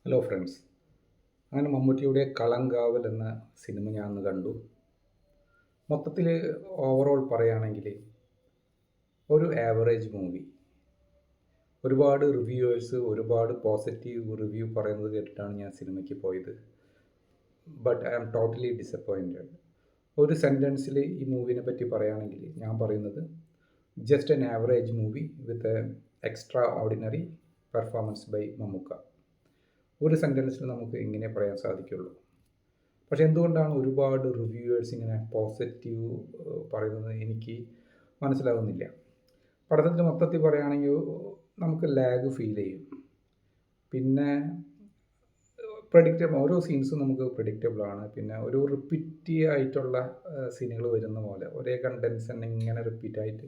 Hello friends. അങ്ങനെ മമ്മൂട്ടിയുടെ കളങ്കാവൽ എന്ന സിനിമ ഞാൻ അന്ന് കണ്ടു. മൊത്തത്തിൽ ഓവറോൾ പറയുകയാണെങ്കിൽ ഒരു ആവറേജ് മൂവി. ഒരുപാട് റിവ്യൂവേഴ്സ് ഒരുപാട് പോസിറ്റീവ് റിവ്യൂ പറയുന്നത് കേട്ടിട്ടാണ് ഞാൻ സിനിമയ്ക്ക് പോയത്. But I am totally disappointed. ഒരു സെൻറ്റൻസിൽ ഈ മൂവിനെ പറ്റി പറയുകയാണെങ്കിൽ ഞാൻ പറയുന്നത് just an average movie with extra ordinary performance by Mammookka. ഒരു സെൻറ്റൻസിൽ നമുക്ക് ഇങ്ങനെ പറയാൻ സാധിക്കുള്ളൂ. പക്ഷേ എന്തുകൊണ്ടാണ് ഒരുപാട് റിവ്യൂവേഴ്സ് ഇങ്ങനെ പോസിറ്റീവ് പറയുന്നത് എനിക്ക് മനസ്സിലാകുന്നില്ല. പഠനത്തിൽ മൊത്തത്തിൽ പറയുകയാണെങ്കിൽ നമുക്ക് ലാഗ് ഫീൽ ചെയ്യും. പിന്നെ ഓരോ സീൻസും നമുക്ക് പ്രഡിക്റ്റബിളാണ്. പിന്നെ ഒരു റിപ്പീറ്റീവ് ആയിട്ടുള്ള സീനുകൾ വരുന്ന പോലെ ഒരേ കണ്ടൻസ് തന്നെ ഇങ്ങനെ റിപ്പീറ്റായിട്ട്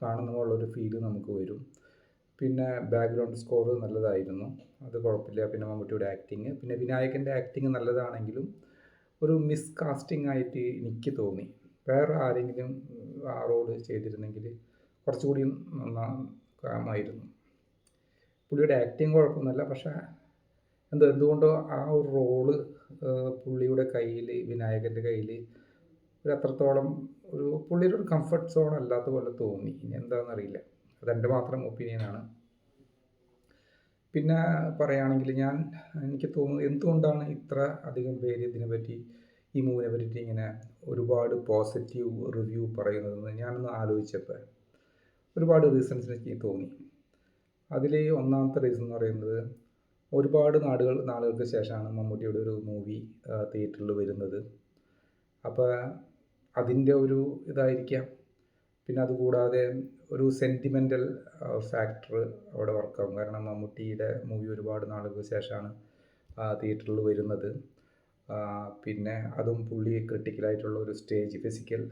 കാണുന്ന പോലുള്ളൊരു ഫീല് നമുക്ക് വരും. പിന്നെ ബാക്ക്ഗ്രൗണ്ട് സ്കോർ നല്ലതായിരുന്നു, അത് കുഴപ്പമില്ല. പിന്നെ മമ്മൂട്ടിയുടെ ആക്ടിങ്, പിന്നെ വിനായകൻ്റെ ആക്ടിങ് നല്ലതാണെങ്കിലും ഒരു മിസ് കാസ്റ്റിംഗ് ആയിട്ട് എനിക്ക് തോന്നി. വേറെ ആരെങ്കിലും ആ റോള് ചെയ്തിരുന്നെങ്കിൽ കുറച്ചുകൂടി നന്നാകാമായിരുന്നു. പുള്ളിയുടെ ആക്ടിങ് കുഴപ്പമൊന്നുമല്ല, പക്ഷേ എന്തുകൊണ്ടോ ആ ഒരു റോള് പുള്ളിയുടെ കയ്യിൽ, വിനായകൻ്റെ കയ്യിൽ ഒരു അത്രത്തോളം പുള്ളിയുടെ ഒരു കംഫർട്ട് സോൺ അല്ലാത്ത പോലെ തോന്നി. ഇനി എന്താണെന്നറിയില്ല, അതെൻ്റെ മാത്രം ഒപ്പീനിയനാണ്. പിന്നെ പറയുകയാണെങ്കിൽ എനിക്ക് തോന്നുന്നത് എന്തുകൊണ്ടാണ് ഇത്ര അധികം പേര് ഇതിനെപ്പറ്റി, ഈ മൂവിനെ പറ്റിയിട്ട് ഇങ്ങനെ ഒരുപാട് പോസിറ്റീവ് റിവ്യൂ പറയുന്നതെന്ന് ഞാനൊന്ന് ആലോചിച്ചപ്പോൾ ഒരുപാട് റീസൺസ് എനിക്ക് തോന്നി. അതിൽ ഒന്നാമത്തെ റീസൺ എന്ന് പറയുന്നത്, ഒരുപാട് നാളുകൾക്ക് ശേഷമാണ് മമ്മൂട്ടിയുടെ ഒരു മൂവി തിയേറ്ററിൽ വരുന്നത്. അപ്പോൾ അതിൻ്റെ ഒരു ഇതായിരിക്കാം. പിന്നെ അതുകൂടാതെ ഒരു സെൻറ്റിമെൻ്റൽ ഫാക്ടർ അവിടെ വർക്കാവും. കാരണം മമ്മൂട്ടിയുടെ മൂവി ഒരുപാട് നാളുകൾക്ക് ശേഷമാണ് തിയേറ്ററിൽ വരുന്നത്. പിന്നെ അതും പുള്ളി ക്രിട്ടിക്കലായിട്ടുള്ള ഒരു സ്റ്റേജ്, ഫിസിക്കൽ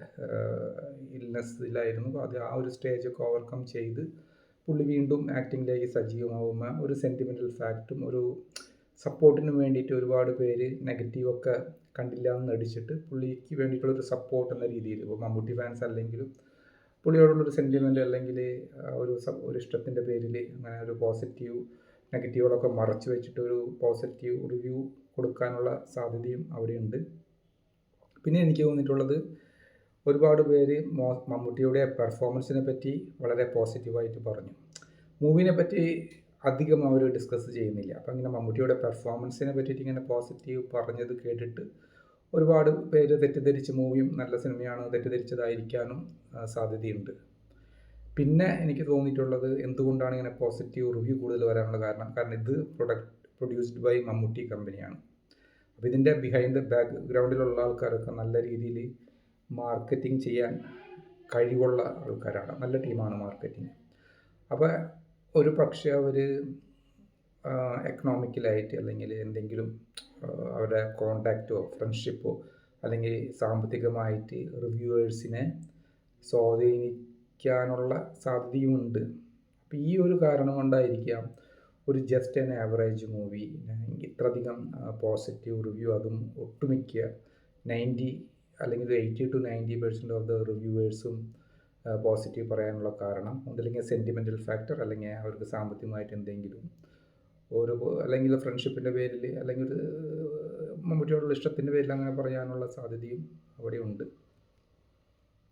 ഇൽനെസ്സിലായിരുന്നു. അത് ആ ഒരു സ്റ്റേജൊക്കെ ഓവർകം ചെയ്ത് പുള്ളി വീണ്ടും ആക്ടിങ്ങിലേക്ക് സജീവമാകുമ്പോൾ ഒരു സെൻറ്റിമെൻ്റൽ ഫാക്റ്റും ഒരു സപ്പോർട്ടിന് വേണ്ടിയിട്ട് ഒരുപാട് പേര് നെഗറ്റീവൊക്കെ കണ്ടില്ല എന്ന് നടിച്ചിട്ട് പുള്ളിക്ക് വേണ്ടിയിട്ടുള്ളൊരു സപ്പോർട്ട് എന്ന രീതിയിൽ, ഇപ്പോൾ മമ്മൂട്ടി ഫാൻസ് അല്ലെങ്കിലും പുള്ളിയോടുള്ളൊരു സെൻറ്റിമെൻ്റ് അല്ലെങ്കിൽ ഒരു ഇഷ്ടത്തിൻ്റെ പേരിൽ അങ്ങനെ ഒരു നെഗറ്റീവുകളൊക്കെ മറച്ചു വെച്ചിട്ട് ഒരു പോസിറ്റീവ് റിവ്യൂ കൊടുക്കാനുള്ള സാധ്യതയും അവിടെയുണ്ട്. പിന്നെ എനിക്ക് തോന്നിയിട്ടുള്ളത്, ഒരുപാട് പേര് മമ്മൂട്ടിയുടെ പെർഫോമൻസിനെ പറ്റി വളരെ പോസിറ്റീവായിട്ട് പറഞ്ഞു. മൂവിനെ പറ്റി അധികം അവർ ഡിസ്കസ് ചെയ്യുന്നില്ല. അപ്പം ഇങ്ങനെ മമ്മൂട്ടിയുടെ പെർഫോമൻസിനെ പറ്റിയിട്ട് ഇങ്ങനെ പോസിറ്റീവ് പറഞ്ഞത് കേട്ടിട്ട് ഒരുപാട് പേര് തെറ്റിദ്ധരിച്ച് മൂവിയും നല്ല സിനിമയാണ് തെറ്റിദ്ധരിച്ചതായിരിക്കാനും സാധ്യതയുണ്ട്. പിന്നെ എനിക്ക് തോന്നിയിട്ടുള്ളത്, എന്തുകൊണ്ടാണ് ഇങ്ങനെ പോസിറ്റീവ് റിവ്യൂ കൂടുതൽ വരാനുള്ള കാരണം ഇത് പ്രൊഡ്യൂസ്ഡ് ബൈ മമ്മൂട്ടി കമ്പനിയാണ്. അപ്പോൾ ഇതിൻ്റെ ബിഹൈൻഡ് ദ ബാക്ക്ഗ്രൗണ്ടിലുള്ള ആൾക്കാരൊക്കെ നല്ല രീതിയിൽ മാർക്കറ്റിംഗ് ചെയ്യാൻ കഴിവുള്ള ആൾക്കാരാണ്, നല്ല ടീമാണ് മാർക്കറ്റിംഗ്. അപ്പോൾ ഒരു പക്ഷേ അവർ എക്കണോമിക്കലായിട്ട് അല്ലെങ്കിൽ എന്തെങ്കിലും അവരുടെ കോണ്ടാക്റ്റോ ഫ്രണ്ട്ഷിപ്പോ അല്ലെങ്കിൽ സാമ്പത്തികമായിട്ട് റിവ്യൂവേഴ്സിനെ സ്വാധീനിക്കാനുള്ള സാധ്യതയുമുണ്ട്. അപ്പോൾ ഈ ഒരു കാരണം കൊണ്ടായിരിക്കാം ഒരു ജസ്റ്റ് ആൻ ആവറേജ് മൂവി ഇത്രയധികം പോസിറ്റീവ് റിവ്യൂ, അതും ഒട്ടുമിക്ക 90 അല്ലെങ്കിൽ 80-90% ഓഫ് ദ റിവ്യൂവേഴ്സും പോസിറ്റീവ് പറയാനുള്ള കാരണം ഒന്നില്ലെങ്കിൽ സെൻറ്റിമെൻ്റൽ ഫാക്ടർ, അല്ലെങ്കിൽ അവർക്ക് സാമ്പത്തികമായിട്ട് എന്തെങ്കിലും അല്ലെങ്കിൽ ഫ്രണ്ട്ഷിപ്പിൻ്റെ പേരിൽ അല്ലെങ്കിൽ മമ്മൂട്ടിയോടുള്ള ഇഷ്ടത്തിൻ്റെ പേരിൽ അങ്ങനെ പറയാനുള്ള സാധ്യതയും അവിടെയുണ്ട്.